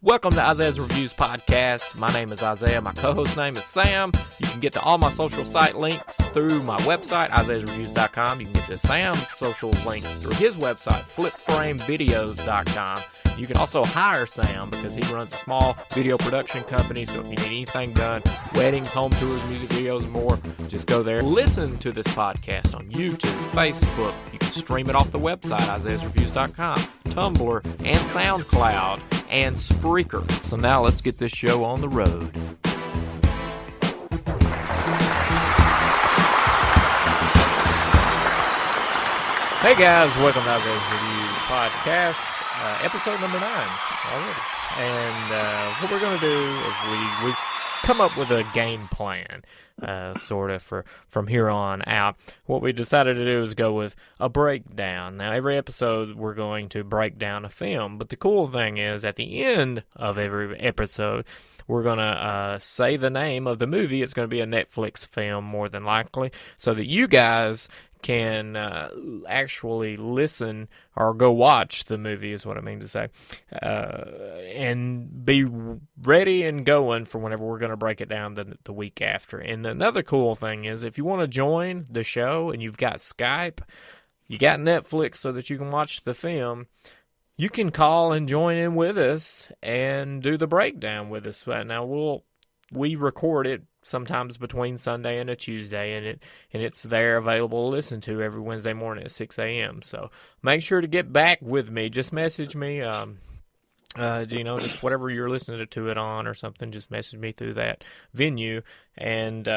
Welcome to Isaiah's Reviews Podcast. My name is Isaiah. My co-host name is Sam. You can get to all my social site links through my website, isaiahsreviews.com. You can get to Sam's social links through his website, flipframevideos.com. You can also hire Sam because he runs a small video production company, so if you need anything done, weddings, home tours, music videos, and more, just go there. Listen to this podcast on YouTube, Facebook. You can stream it off the website, isaiahsreviews.com, Tumblr, and SoundCloud, and Spreaker. So now let's get this show on the road. Hey guys, welcome to Isaiah's Reviews Podcast. Episode number 9 already. And what we're going to do is we come up with a game plan, sort of, from here on out. What we decided to do is go with a breakdown. Now, every episode we're going to break down a film, but the cool thing is at the end of every episode, we're going to say the name of the movie. It's going to be a Netflix film, more than likely, so that you guys can actually listen or go watch the movie is what I mean to say, and be ready and going for whenever we're going to break it down the week after. And another cool thing is if you want to join the show and you've got Skype, you got Netflix so that you can watch the film, you can call and join in with us and do the breakdown with us. Now we record it sometimes between Sunday and a Tuesday, and it's there available to listen to every Wednesday morning at 6 a.m. So make sure to get back with me. Just message me, just whatever you're listening to it on or something, just message me through that venue, and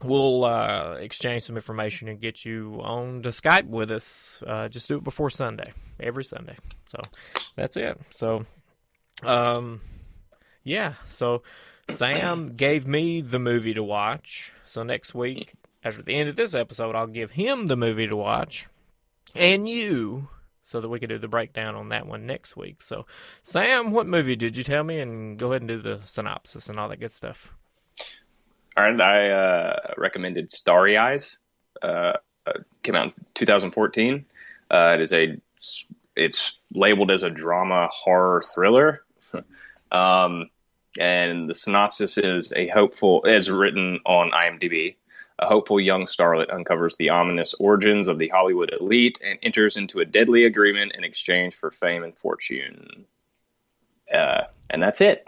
we'll exchange some information and get you on to Skype with us. Just do it before Sunday, every Sunday. So that's it. So, so Sam gave me the movie to watch. So next week, after the end of this episode, I'll give him the movie to watch, and you, so that we can do the breakdown on that one next week. So, Sam, what movie did you tell me? And go ahead and do the synopsis and all that good stuff. All right, I recommended Starry Eyes. Came out in 2014. It's labeled as a drama horror thriller. And the synopsis is as written on IMDb, a hopeful young starlet uncovers the ominous origins of the Hollywood elite and enters into a deadly agreement in exchange for fame and fortune. And that's it.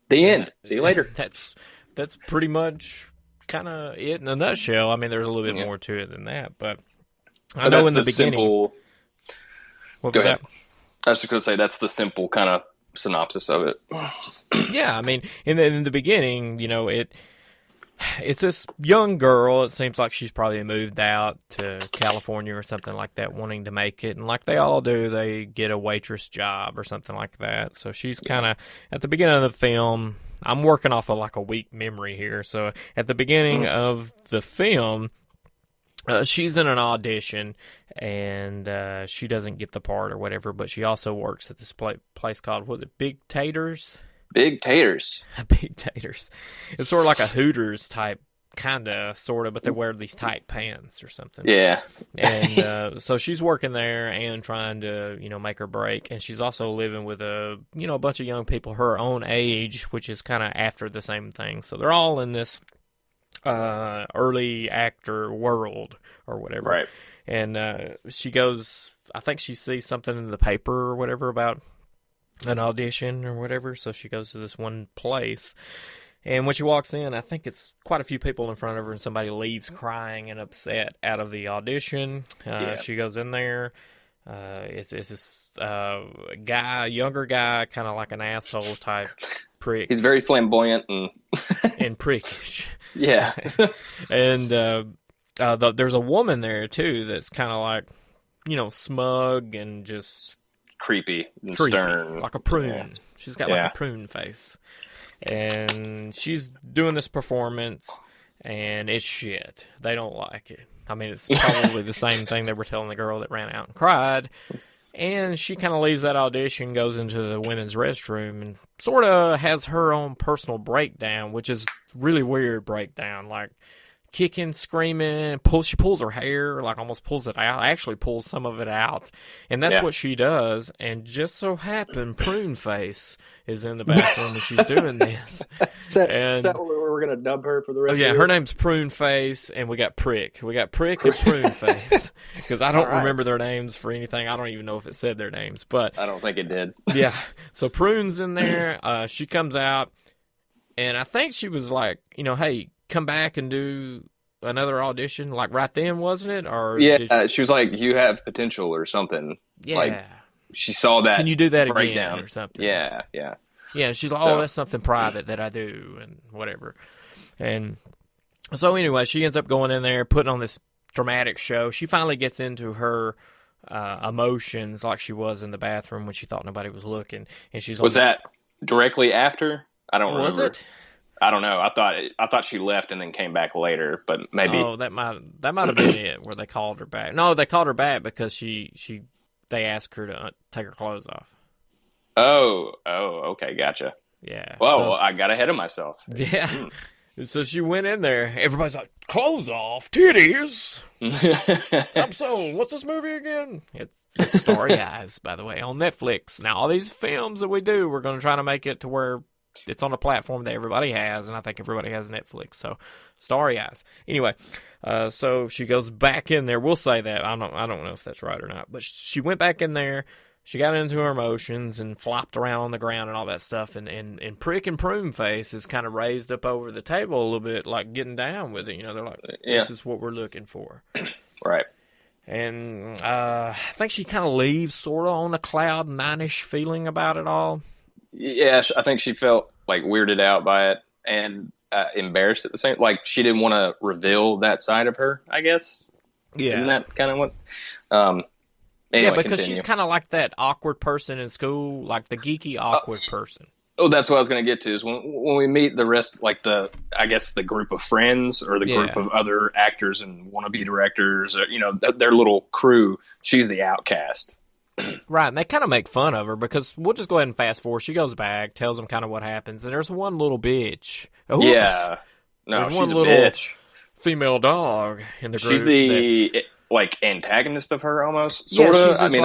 The end. See you later. That's pretty much kind of it in a nutshell. I mean, there's a little bit more to it than that, but I know in the beginning. Go ahead. I was just going to say that's the simple kind of synopsis of it. Yeah, I mean, in the beginning, it's this young girl. It seems like she's probably moved out to California or something like that, wanting to make it. And like they all do, they get a waitress job or something like that. So she's kind of, at the beginning of the film, I'm working off of like a weak memory here. So at the beginning of the film, she's in an audition, and she doesn't get the part or whatever, but she also works at this place called, what was it, Big Taters? Big Taters. Big Taters. It's sort of like a Hooters type, kind of, sort of, but they wear these tight pants or something. Yeah. And so she's working there and trying to, make her break, and she's also living with a bunch of young people her own age, which is kind of after the same thing. So they're all in this early actor world or whatever. Right. And she goes, I think she sees something in the paper or whatever about an audition or whatever, so she goes to this one place, and when she walks in, I think it's quite a few people in front of her, and somebody leaves crying and upset out of the audition. She goes in there. It's this younger guy, kind of like an asshole type prick. He's very flamboyant and prickish. Yeah. And there's a woman there, too, that's kind of like, smug and just creepy and stern. Like a prune. Yeah. She's got like a prune face. And she's doing this performance, and it's shit. They don't like it. I mean, it's probably the same thing they were telling the girl that ran out and cried. And she kind of leaves that audition, goes into the women's restroom, and sort of has her own personal breakdown, which is really weird breakdown. Like, kicking, screaming, she pulls her hair, like almost pulls it out, actually pulls some of it out. And that's what she does. And just so happened, Prune Face is in the bathroom and she's doing this. Is that what we're going to dub her for the rest of the her name's Prune Face, and we got Prick. We got Prick and Prune Face. Because I don't remember their names for anything. I don't even know if it said their names. But I don't think it did. Yeah. So Prune's in there. She comes out, and I think she was like, hey, come back and do another audition, like right then, wasn't it? Or she was like, you have potential or something. Yeah. Like, she saw that. Can you do that breakdown again or something? Yeah. Yeah, she's like, that's something private that I do and whatever. And so anyway, she ends up going in there, putting on this dramatic show. She finally gets into her emotions like she was in the bathroom when she thought nobody was looking. And she's was that directly after? I don't remember. Was it? I don't know. I thought she left and then came back later, but maybe. Oh, that might have been it, where they called her back. No, they called her back because they asked her to take her clothes off. Oh, okay, gotcha. Yeah. Well, I got ahead of myself. Yeah. So she went in there. Everybody's like, clothes off, titties. I'm sold. What's this movie again? It's Starry Eyes, by the way, on Netflix. Now, all these films that we do, we're going to try to make it to where it's on a platform that everybody has, and I think everybody has Netflix. So, Starry Eyes. Anyway, so she goes back in there. We'll say that. I don't know if that's right or not, but she went back in there. She got into her emotions and flopped around on the ground and all that stuff. And Prick and Prune Face is kind of raised up over the table a little bit, like getting down with it. They're like, this is what we're looking for. Right. And I think she kind of leaves sort of on a cloud nine-ish feeling about it all. Yeah, I think she felt like weirded out by it and embarrassed at the same. Like she didn't want to reveal that side of her, I guess. Yeah, isn't that kind of what? Anyway, because continue. she's kind of like that awkward person in school, like the geeky awkward person. Oh, that's what I was going to get to. Is when we meet the rest, like the group of friends or the group of other actors and wannabe directors, or, their little crew. She's the outcast. Right, and they kind of make fun of her because we'll just go ahead and fast forward. She goes back, tells them kind of what happens, and there's one little bitch. Oops. Yeah, no, there's she's one a little bitch. Female dog in the group. She's the antagonist of her almost. Sort of. I mean,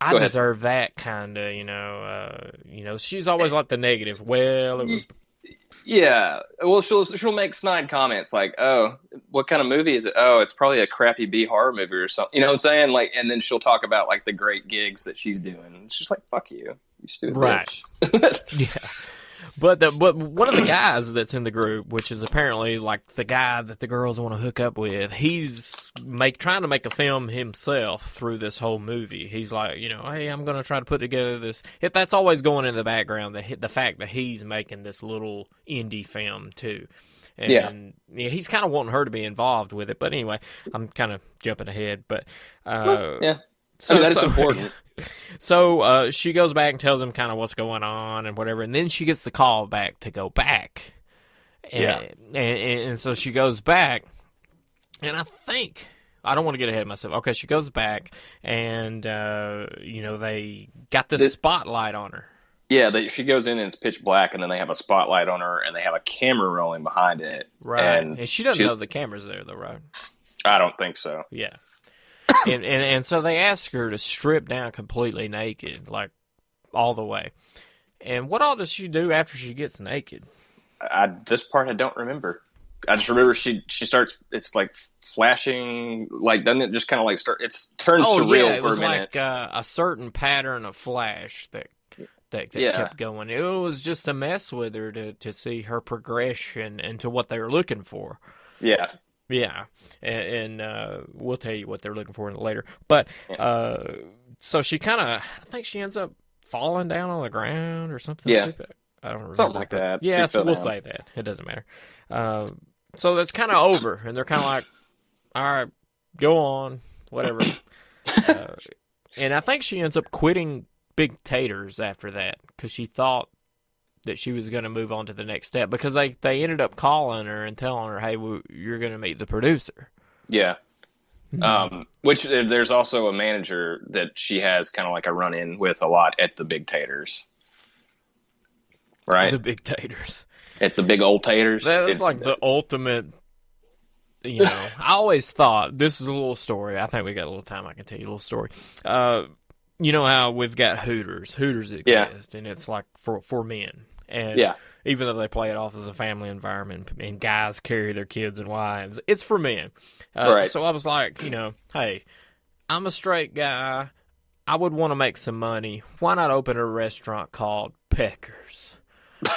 I deserve that kind of. She's always like the negative. Well, it was. Yeah, well, she'll make snide comments like, "Oh, what kind of movie is it? Oh, it's probably a crappy B horror movie or something." You know what I'm saying? Like, and then she'll talk about like the great gigs that she's doing. It's just like, "Fuck you, you stupid bitch." Yeah, but one of the guys that's in the group, which is apparently like the guy that the girls want to hook up with, he's trying to make a film himself through this whole movie. He's like, hey, I'm going to try to put together this. That's always going in the background, the fact that he's making this little indie film too. And he's kind of wanting her to be involved with it. But anyway, I'm kind of jumping ahead. But so that's important. So she goes back and tells him kind of what's going on and whatever, and then she gets the call back to go back. And so she goes back, and I think, I don't want to get ahead of myself. Okay, she goes back, and, they got this spotlight on her. Yeah, she goes in and it's pitch black, and then they have a spotlight on her, and they have a camera rolling behind it. Right, and she doesn't know the camera's there, though, right? I don't think so. Yeah. And so they ask her to strip down completely naked, like all the way. And what all does she do after she gets naked? This part I don't remember. I just remember she starts. It's like flashing. Like doesn't it just kind of like start? It turns surreal for a minute. It was like a certain pattern of flash that kept going. It was just a mess with her to see her progression into what they were looking for. Yeah. Yeah, and we'll tell you what they're looking for later. But so she kind of, I think she ends up falling down on the ground or something stupid. I don't remember. Something like that. Yeah, so we'll say that. It doesn't matter. So that's kind of over, and they're kind of like, all right, go on, whatever. And I think she ends up quitting Big Taters after that because she thought that she was going to move on to the next step because they ended up calling her and telling her, hey, you're going to meet the producer. Yeah. Which there's also a manager that she has kind of like a run-in with a lot at the Big Taters. Right? The Big Taters. At the big old taters. That's like the ultimate I always thought, this is a little story. I think we got a little time. I can tell you a little story. You know how we've got Hooters. Hooters exist, and it's like for men. And even though they play it off as a family environment and guys carry their kids and wives, it's for men. Right. So I was like, hey, I'm a straight guy. I would want to make some money. Why not open a restaurant called Peckers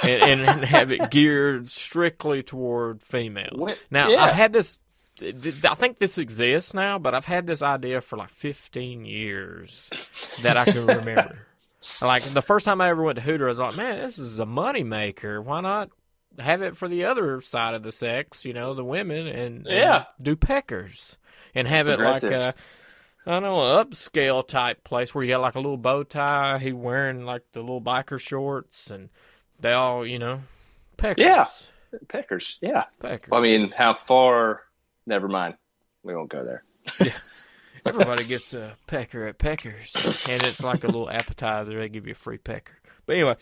and have it geared strictly toward females? Now, I've had this, I think this exists now, but I've had this idea for like 15 years that I can remember. Like, the first time I ever went to Hooters, I was like, man, this is a money maker. Why not have it for the other side of the sex, the women, and do Peckers and have it like a, I don't know, an upscale type place where you got like a little bow tie, he wearing like the little biker shorts, and they all, Peckers. Yeah, Peckers, yeah. Peckers. Well, I mean, how far? Never mind. We won't go there. Yeah. Everybody gets a pecker at Peckers, and it's like a little appetizer. They give you a free pecker. But anyway,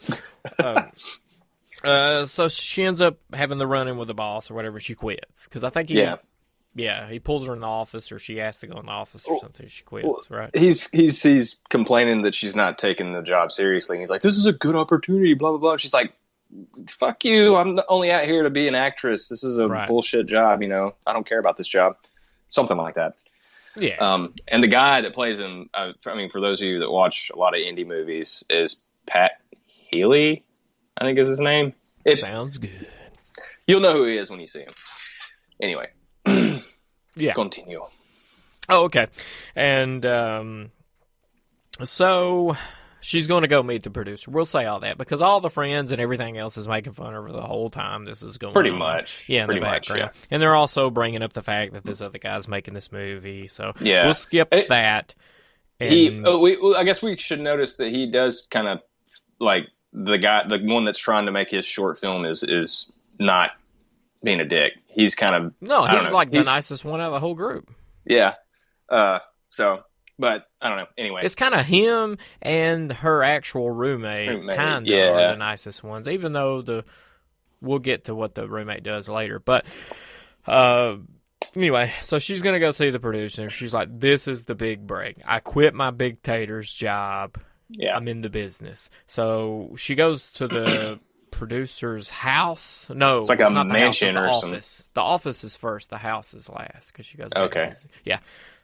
so she ends up having the run-in with the boss or whatever. She quits because I think he pulls her in the office, or she asks to go in the office or something. She quits, right? He's complaining that she's not taking the job seriously. And he's like, "This is a good opportunity." Blah blah blah. She's like, "Fuck you! I'm only out here to be an actress. This is a bullshit job. I don't care about this job." Something like that. Yeah. And the guy that plays him, for those of you that watch a lot of indie movies, is Pat Healy, I think is his name. Sounds good. You'll know who he is when you see him. Anyway. Yeah. Continue. Oh, okay. And so she's going to go meet the producer. We'll say all that because all the friends and everything else is making fun of her the whole time this is going on. Pretty much. Yeah, in the background. Yeah. And they're also bringing up the fact that this other guy's making this movie. So we'll skip that. And I guess we should notice that he does kind of, like, the one that's trying to make his short film is not being a dick. He's kind of... No, he's like the nicest one out of the whole group. Yeah. But I don't know. Anyway, it's kind of him and her actual roommate kind of are the nicest ones, even though we'll get to what the roommate does later. But anyway, so she's going to go see the producer. She's like, this is the big break. I quit my big tater's job. Yeah. I'm in the business. So she goes to the producer's house. No, it's like a mansion or something. The office is first. The house is last because she goes back. Okay. Yeah.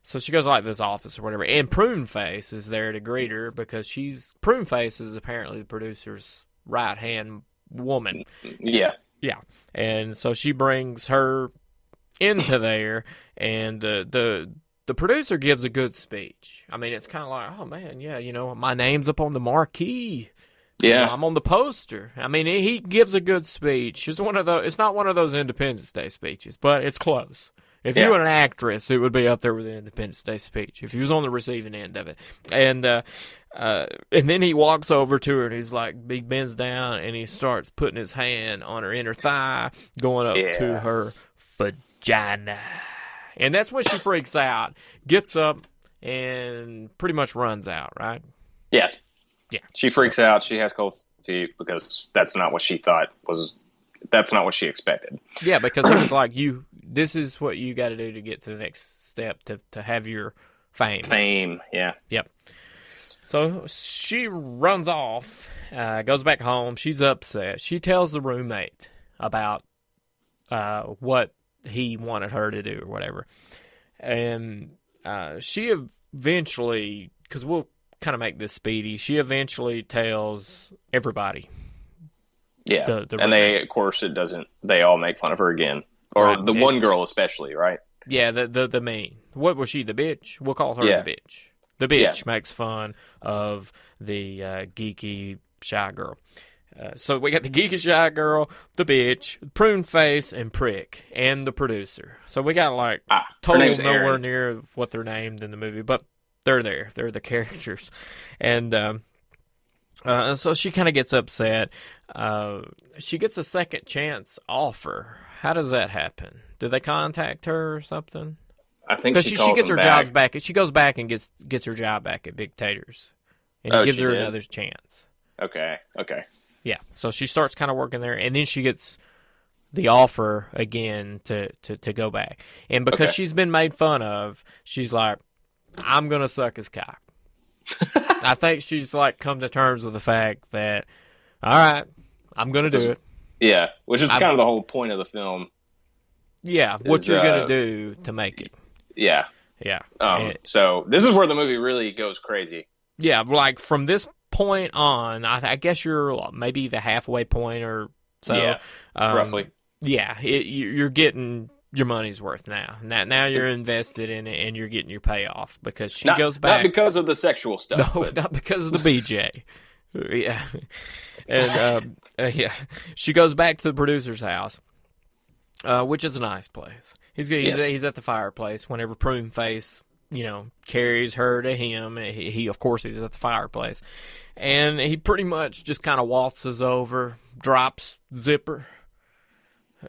So she goes to like this office or whatever, and Pruneface is there to greet her because Pruneface is apparently the producer's right-hand woman. Yeah. Yeah. And so she brings her into there, and the producer gives a good speech. I mean, it's kind of like, oh, man, yeah, my name's up on the marquee. Yeah. I'm on the poster. I mean, he gives a good speech. It's not one of those Independence Day speeches, but it's close. If you were an actress, it would be up there with the Independence Day speech. If he was on the receiving end of it, and then he walks over to her and he bends down and he starts putting his hand on her inner thigh, going up to her vagina, and that's when she freaks out, gets up, and pretty much runs out. Right? Yes. Yeah. She freaks out. She has cold feet because that's not what she thought was. That's not what she expected. Yeah, because it was like, this is what you got to do to get to the next step to have your fame. Fame, yeah. Yep. So she runs off, goes back home. She's upset. She tells the roommate about what he wanted her to do or whatever. And she eventually, because we'll kind of make this speedy, she eventually tells everybody. Yeah, and they, of course, they all make fun of her again. Or right. The one girl especially, right? Yeah, the main. What was she, the bitch? We'll call her the bitch. The bitch makes fun of the geeky shy girl. So we got the geeky shy girl, the bitch, prune face, and prick, and the producer. So we got total nowhere near what they're named in the movie, but they're there. They're the characters. And so she kind of gets upset. She gets a second chance offer. How does that happen? Do they contact her or something? I think because she gets her job back. She goes back and gets her job back at Big Taters, and he gives her another chance. Okay. Yeah. So she starts kind of working there, and then she gets the offer again to go back. And because she's been made fun of, she's like, I'm going to suck his cock. I think she's like come to terms with the fact that, all right, I'm going to do it. Yeah, which is kind of the whole point of the film. Yeah, what you're going to do to make it. Yeah. Yeah. So this is where the movie really goes crazy. Yeah, like from this point on, I guess you're maybe the halfway point or so. Yeah, roughly. Yeah, you're getting your money's worth now. Now you're invested in it and you're getting your payoff because she goes back. Not because of the sexual stuff. No, not because of the BJ. Yeah. And yeah, she goes back to the producer's house, which is a nice place. He's at the fireplace whenever Pruneface, carries her to him. He of course he's at the fireplace, and he pretty much just kind of waltzes over, drops zipper,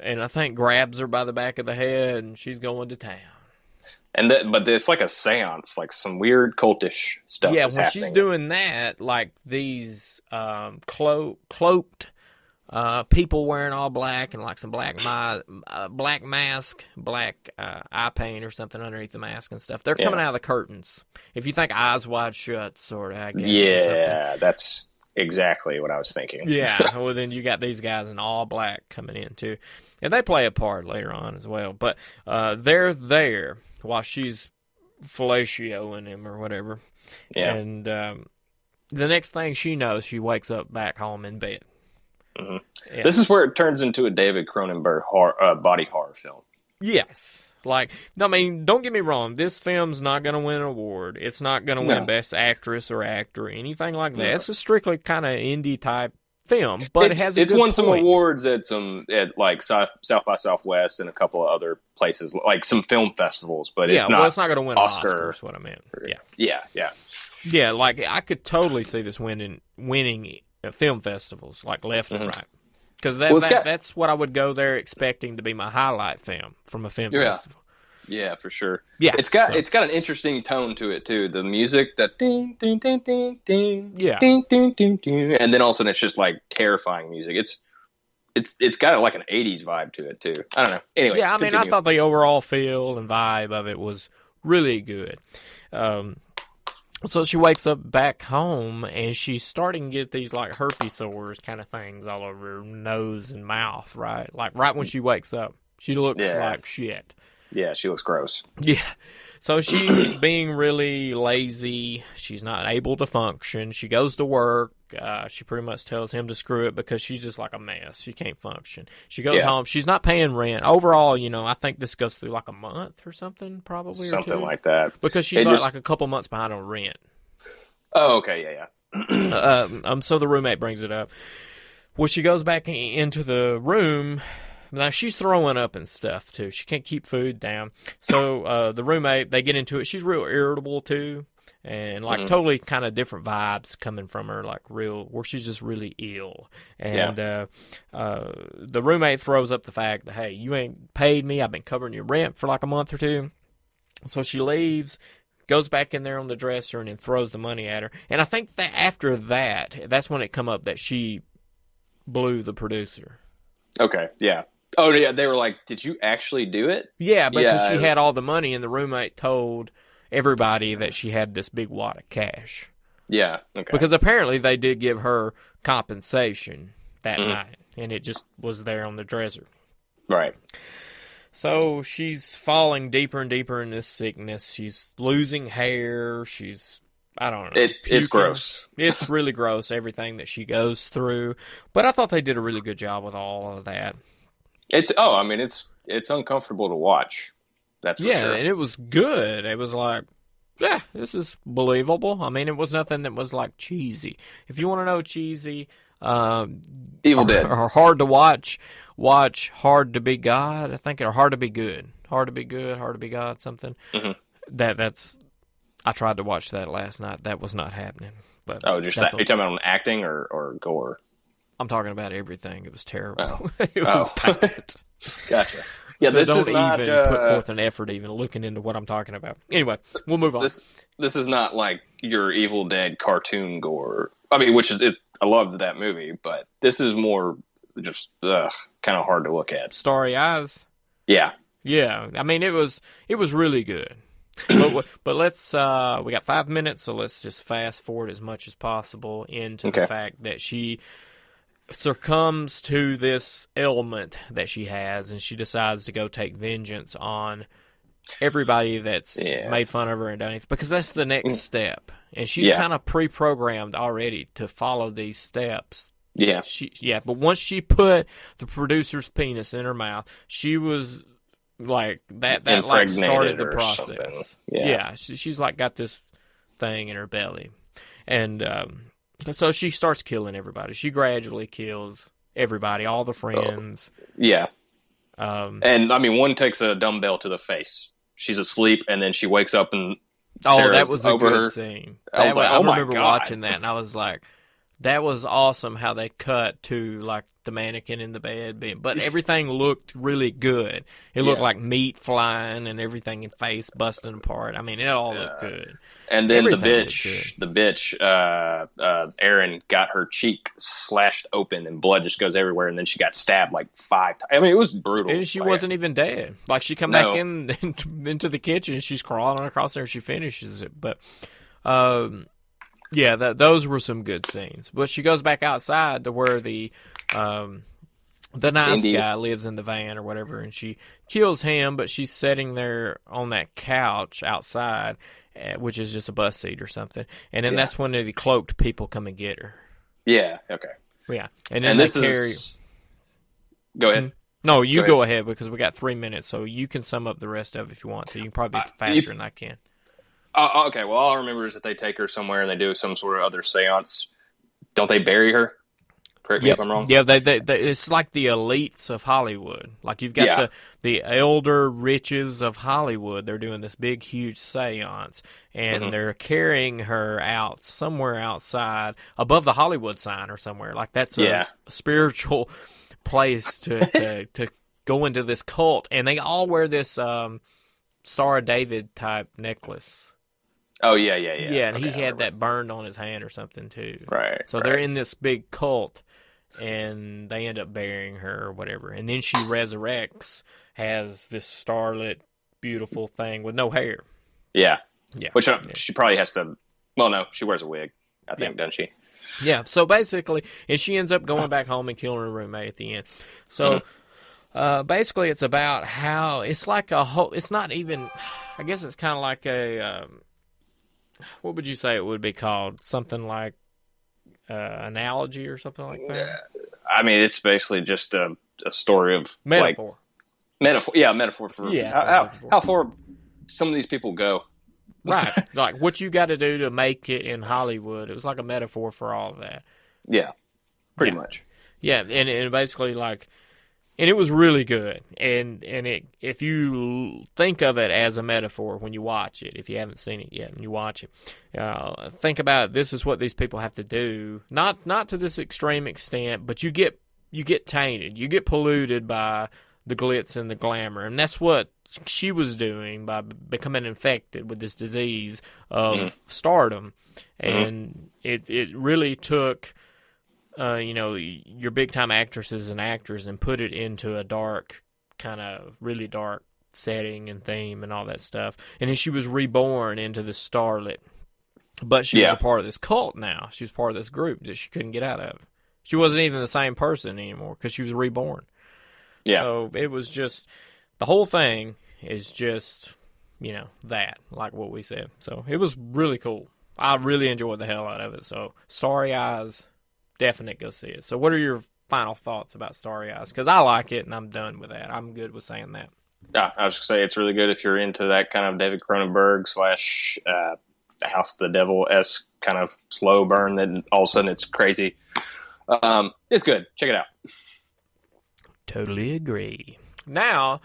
and I think grabs her by the back of the head, and she's going to town. But it's like a seance, like some weird cultish stuff. Yeah, is when happening. she's doing that, like these cloaked people wearing all black and like some black mask, black eye paint or something underneath the mask and stuff. They're coming out of the curtains. If you think Eyes Wide Shut, sort of, I guess. Yeah, that's exactly what I was thinking. Yeah, well then you got these guys in all black coming in too. And they play a part later on as well. But they're there while she's fellatioing him or whatever. Yeah. And the next thing she knows, she wakes up back home in bed. Mm-hmm. Yeah. This is where it turns into a David Cronenberg body horror film. Yes. Like, I mean, don't get me wrong. This film's not going to win an award. It's not going to win Best Actress or Actor or anything like that. It's a strictly kind of indie type film, but it's won some awards at like South by Southwest and a couple of other places, like some film festivals. But it's not. Well, it's not going to win Oscar. an Oscar. Is what I meant. Yeah. Like I could totally see this winning film festivals, like left and right, because that's what I would go there expecting to be my highlight film from a film festival. Yeah, for sure. Yeah, it's got an interesting tone to it too. The music, that ding ding ding ding ding, ding ding ding ding, and then all of a sudden it's just like terrifying music. It's got like an '80s vibe to it too. I don't know. Anyway, yeah, I mean, I thought the overall feel and vibe of it was really good. So she wakes up back home and she's starting to get these like herpes sores kind of things all over her nose and mouth, right? Like right when she wakes up, she looks like shit. Yeah, she looks gross. Yeah. So she's being really lazy. She's not able to function. She goes to work. She pretty much tells him to screw it because she's just like a mess. She can't function. She goes home. She's not paying rent. Overall, I think this goes through like a month or something, probably. Something like that. Because she's like a couple months behind on rent. Oh, okay. Yeah. So the roommate brings it up. Well, she goes back into the room. Now, she's throwing up and stuff, too. She can't keep food down. So the roommate, they get into it. She's real irritable, too. And, like, totally kind of different vibes coming from her, like, where she's just really ill. And the roommate throws up the fact that, hey, you ain't paid me. I've been covering your rent for, like, a month or two. So she leaves, goes back in there on the dresser, and then throws the money at her. And I think that after that, that's when it come up that she blew the producer. Okay, yeah. Oh, yeah, they were like, did you actually do it? Yeah, because she had all the money, and the roommate told everybody that she had this big wad of cash. Yeah, okay. Because apparently they did give her compensation that night, and it just was there on the dresser. Right. So she's falling deeper and deeper in this sickness. She's losing hair. I don't know. It's gross. It's really gross, everything that she goes through. But I thought they did a really good job with all of that. It's uncomfortable to watch. That's for sure. And it was good. It was like, yeah, this is believable. I mean, it was nothing that was like cheesy. If you want to know cheesy, Evil Dead, or hard to watch Hard to Be God. I think, or Hard to Be Good, Hard to Be Good, Hard to Be God, something. That's. I tried to watch that last night. That was not happening. But just that. Are you talking about acting or gore? I'm talking about everything. It was terrible. Oh. It was bad. Gotcha. Yeah, so this don't is not, even put forth an effort even looking into what I'm talking about. Anyway, we'll move on. This is not like your Evil Dead cartoon gore. I mean, I loved that movie, but this is more just kind of hard to look at. Starry Eyes. Yeah. Yeah, I mean it was really good. But let's we got 5 minutes, so let's just fast forward as much as possible into the fact that she succumbs to this ailment that she has, and she decides to go take vengeance on everybody that's made fun of her and done anything, because that's the next step, and she's kind of pre-programmed already to follow these steps. Yeah. But once she put the producer's penis in her mouth, she was like that like started the process. Yeah, she's like got this thing in her belly, and so she starts killing everybody. She gradually kills everybody, all the friends. Yeah. And I mean, one takes a dumbbell to the face. She's asleep, and then she wakes up and Sarah's that was a over good her. scene. I was like, oh my God. I remember watching that, and I was like, that was awesome how they cut to like the mannequin in the bed, but everything looked really good. It looked like meat flying and everything, and face busting apart. I mean, it all looked good. And then the bitch, Erin got her cheek slashed open and blood just goes everywhere. And then she got stabbed like 5 times. I mean, it was brutal. And she wasn't even dead. Like she come back into the kitchen, she's crawling across there, and she finishes it. But, those were some good scenes. But she goes back outside to where the nice guy lives in the van or whatever, and she kills him, but she's sitting there on that couch outside, which is just a bus seat or something. And then that's when the cloaked people come and get her. Yeah, okay. Yeah. And then they carry... Go ahead. No, you go ahead, because we got 3 minutes, so you can sum up the rest of it if you want to. You can probably be faster than I can. Okay, well, all I remember is that they take her somewhere and they do some sort of other seance. Don't they bury her? Correct me if I'm wrong. Yeah, they it's like the elites of Hollywood. Like you've got the elder riches of Hollywood. They're doing this big, huge seance, and they're carrying her out somewhere outside, above the Hollywood sign or somewhere. Like that's a spiritual place to go into this cult, and they all wear this Star of David type necklace. Oh, yeah. Yeah, and he had that burned on his hand or something, too. Right. So they're in this big cult, and they end up burying her or whatever. And then she resurrects, has this starlit, beautiful thing with no hair. Yeah. Which she probably has to... Well, no, she wears a wig, I think, doesn't she? Yeah, so basically... And she ends up going back home and killing her roommate at the end. So... basically, it's about how... It's like a whole... It's not even... I guess it's kind of like a... what would you say it would be called? Something like analogy or something like that? I mean, it's basically just a story of... Metaphor. Metaphor for how far some of these people go. Right. Like what you got to do to make it in Hollywood. It was like a metaphor for all of that. Yeah. Pretty much. Yeah, and basically like... And it was really good. And if you think of it as a metaphor when you watch it, if you haven't seen it yet and you watch it, think about it. This is what these people have to do. Not to this extreme extent, but you get tainted. You get polluted by the glitz and the glamour. And that's what she was doing by becoming infected with this disease of stardom. And it really took... your big-time actresses and actors and put it into a dark, kind of really dark setting and theme and all that stuff. And then she was reborn into the starlet. But she was a part of this cult now. She was part of this group that she couldn't get out of. She wasn't even the same person anymore because she was reborn. Yeah. So it was just, the whole thing is just, that, like what we said. So it was really cool. I really enjoyed the hell out of it. So Starry Eyes... Definitely go see it. So what are your final thoughts about Starry Eyes? Because I like it, and I'm done with that. I'm good with saying that. I was going to say it's really good if you're into that kind of David Cronenberg / House of the Devil-esque kind of slow burn that all of a sudden it's crazy. It's good. Check it out. Totally agree. Now,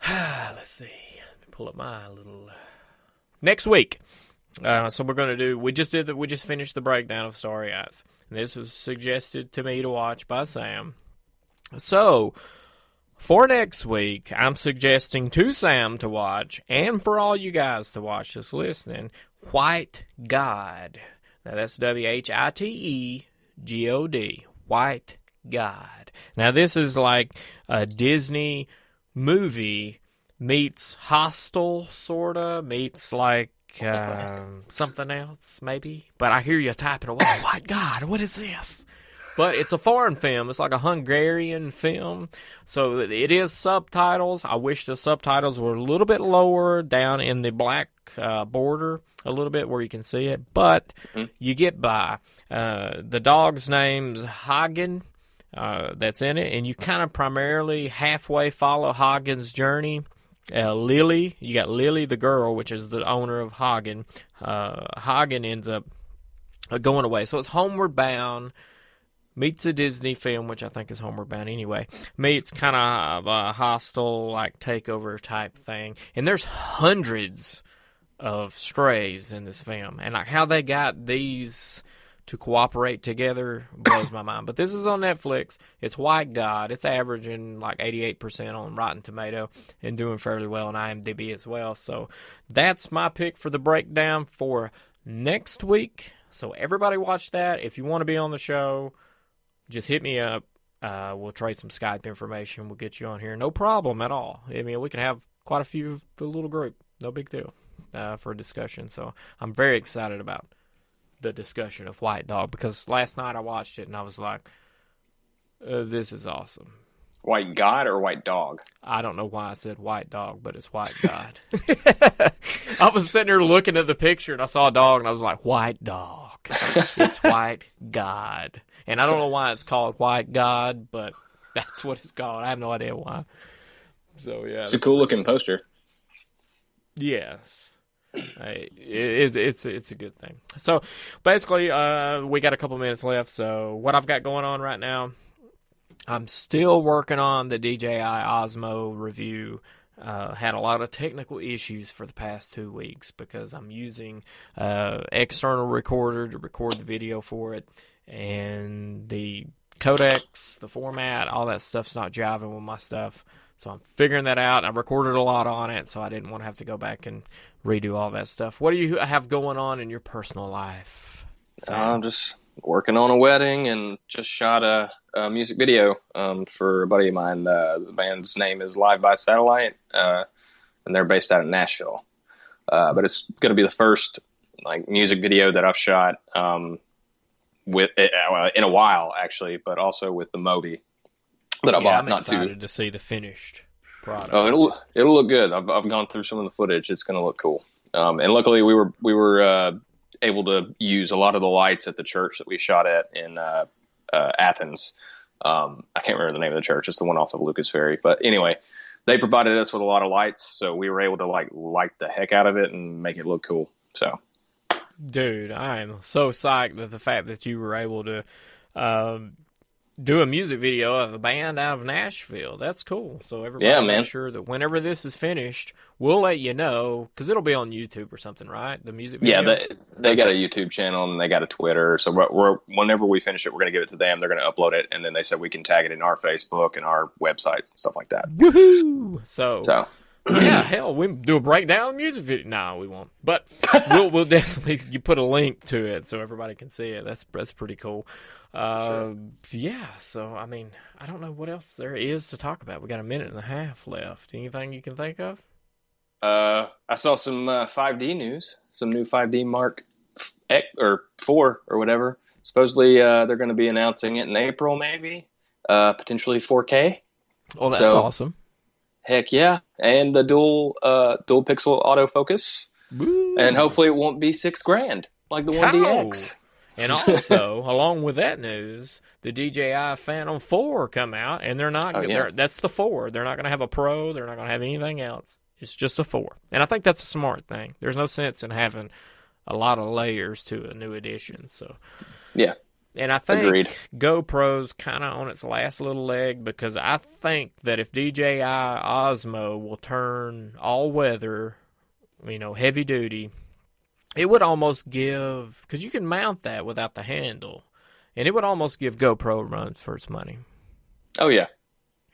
let's see. Let me pull up my little... Next week. So we're going to do, we just finished the breakdown of Starry Eyes. And this was suggested to me to watch by Sam. So, for next week, I'm suggesting to Sam to watch, and for all you guys to watch just listening, White God. Now that's WhiteGod. White God. Now, this is like a Disney movie meets Hostel, sorta, meets like something else, maybe. But I hear you typing away. White God, what is this? But it's a foreign film. It's like a Hungarian film. So it is subtitles. I wish the subtitles were a little bit lower down in the black border a little bit where you can see it. But you get by. The dog's name's Hagen. That's in it. And you kind of primarily halfway follow Hagen's journey. Lily, you got Lily the girl, which is the owner of Hagen. Hagen ends up going away. So it's Homeward Bound. Meets a Disney film, which I think is Homeward Bound anyway. Meets kind of a hostile, like, takeover type thing. And there's hundreds of strays in this film. And like how they got these to cooperate together blows my mind. But this is on Netflix. It's White God. It's averaging like 88% on Rotten Tomato and doing fairly well on IMDb as well. So that's my pick for the breakdown for next week. So everybody watch that. If you want to be on the show, just hit me up. We'll trade some Skype information. We'll get you on here. No problem at all. I mean, we can have quite a few for a little group. No big deal for a discussion. So I'm very excited about the discussion of White Dog because last night I watched it and I was like, this is awesome. White God or White Dog? I don't know why I said White Dog, but it's White God. I was sitting there looking at the picture and I saw a dog and I was like, White Dog. It's White God. And I don't know why it's called White God, but that's what it's called. I have no idea why. So, yeah. It's a cool-looking poster. Yes. It's a good thing. So, basically, we got a couple minutes left. So, what I've got going on right now, I'm still working on the DJI Osmo review. Had a lot of technical issues for the past 2 weeks because I'm using external recorder to record the video for it. And the codecs, the format, all that stuff's not jiving with my stuff. So I'm figuring that out. I recorded a lot on it, so I didn't want to have to go back and redo all that stuff. What do you have going on in your personal life? I'm just working on a wedding and just shot a music video for a buddy of mine. The band's name is Live by Satellite, and they're based out of Nashville. But it's going to be the first like music video that I've shot with in a while, actually, but also with the Mobi that I bought. I'm excited to see the finished product. Oh, it'll look good. I've gone through some of the footage. It's going to look cool. And luckily, we were able to use a lot of the lights at the church that we shot at in Athens. I can't remember the name of the church. It's the one off of Lucas Ferry. But anyway, they provided us with a lot of lights, so we were able to like light the heck out of it and make it look cool. So. Dude, I am so psyched at the fact that you were able to do a music video of a band out of Nashville. That's cool. So everybody make sure that whenever this is finished, we'll let you know, because it'll be on YouTube or something, right? The music video? Yeah, they got a YouTube channel and they got a Twitter. So whenever we finish it, we're going to give it to them. They're going to upload it, and then they said we can tag it in our Facebook and our websites and stuff like that. Woohoo! So yeah, hell, we do a breakdown of the music video. No, we won't. But we'll definitely you put a link to it so everybody can see it. That's pretty cool. Sure. Yeah, so, I mean, I don't know what else there is to talk about. We got a minute and a half left. Anything you can think of? I saw some 5D news, some new 5D Mark X, or 4 or whatever. Supposedly they're going to be announcing it in April, maybe, potentially 4K. Oh, that's awesome. Heck yeah. And the dual pixel autofocus. Woo. And hopefully it won't be $6,000 like the 1DX. And also, along with that news, the DJI Phantom 4 come out, and they're not. That's the 4. They're not going to have a Pro. They're not going to have anything else. It's just a 4. And I think that's a smart thing. There's no sense in having a lot of layers to a new edition. So yeah. And I think Agreed. GoPro's kind of on its last little leg, because I think that if DJI Osmo will turn all-weather, heavy duty, it would almost give, because you can mount that without the handle, and it would almost give GoPro a run for its money. Oh, yeah.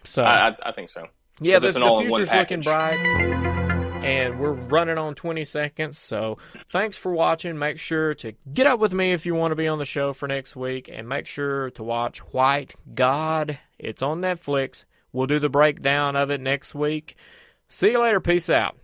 So I think so. Yeah, the it's an all-in-one future's looking package. bright. and we're running on 20 seconds. So thanks for watching. Make sure to get up with me if you want to be on the show for next week, and make sure to watch White God. It's on Netflix. We'll do the breakdown of it next week. See you later. Peace out.